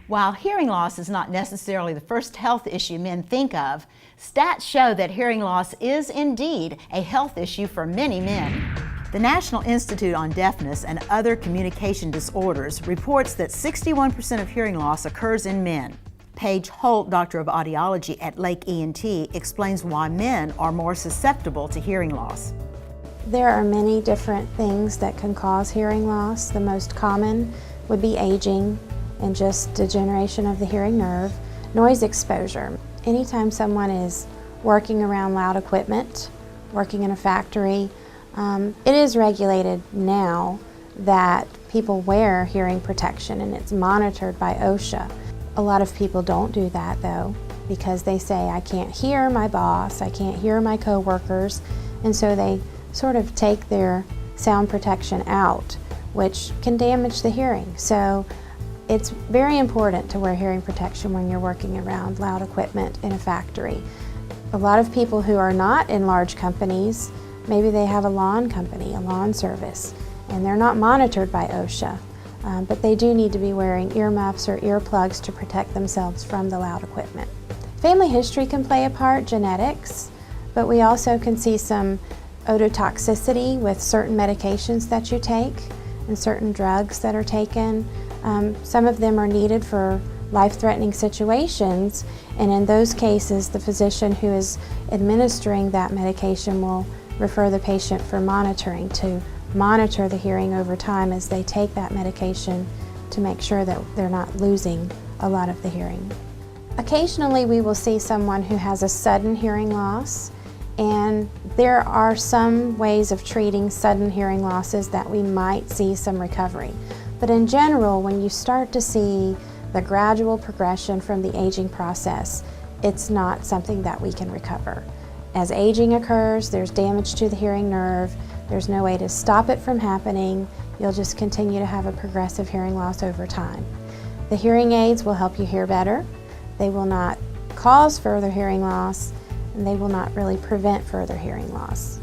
While hearing loss is not necessarily the first health issue men think of, stats show that hearing loss is indeed a health issue for many men. The National Institute on Deafness and Other Communication Disorders reports that 61% of hearing loss occurs in men. Paige Holt, Doctor of Audiology at LAKE ENT, explains why men are more susceptible to hearing loss. There are many different things that can cause hearing loss. The most common would be aging and just degeneration of the hearing nerve. Noise exposure. Anytime someone is working around loud equipment, working in a factory, it is regulated now that people wear hearing protection and it's monitored by OSHA. A lot of people don't do that though, because they say, I can't hear my boss, I can't hear my coworkers, and so they sort of take their sound protection out, which can damage the hearing. So it's very important to wear hearing protection when you're working around loud equipment in a factory. A lot of people who are not in large companies, maybe they have a lawn company, a lawn service, and they're not monitored by OSHA, but they do need to be wearing earmuffs or earplugs to protect themselves from the loud equipment. Family history can play a part, genetics, but we also can see some ototoxicity with certain medications that you take and certain drugs that are taken. Some of them are needed for life-threatening situations, and in those cases the physician who is administering that medication will refer the patient for monitoring to monitor the hearing over time as they take that medication to make sure that they're not losing a lot of the hearing. Occasionally we will see someone who has a sudden hearing loss, and there are some ways of treating sudden hearing losses that we might see some recovery. But in general, when you start to see the gradual progression from the aging process, it's not something that we can recover. As aging occurs, there's damage to the hearing nerve. There's no way to stop it from happening. You'll just continue to have a progressive hearing loss over time. The hearing aids will help you hear better. They will not cause further hearing loss, and they will not really prevent further hearing loss.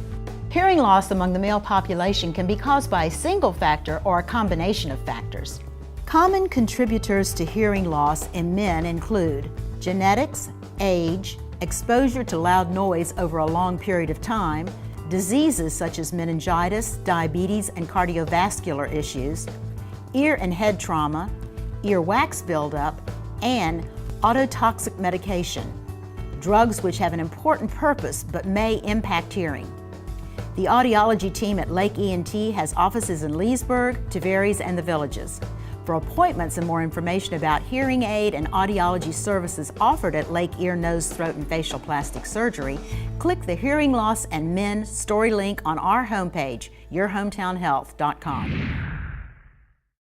Hearing loss among the male population can be caused by a single factor or a combination of factors. Common contributors to hearing loss in men include genetics, age, exposure to loud noise over a long period of time, diseases such as meningitis, diabetes, and cardiovascular issues, ear and head trauma, earwax buildup, and ototoxic medication, drugs which have an important purpose but may impact hearing. The audiology team at LAKE ENT has offices in Leesburg, Tavares, and the Villages. For appointments and more information about hearing aid and audiology services offered at Lake Ear, Nose, Throat, and Facial Plastic Surgery, click the Hearing Loss and Men story link on our homepage, yourhometownhealth.com.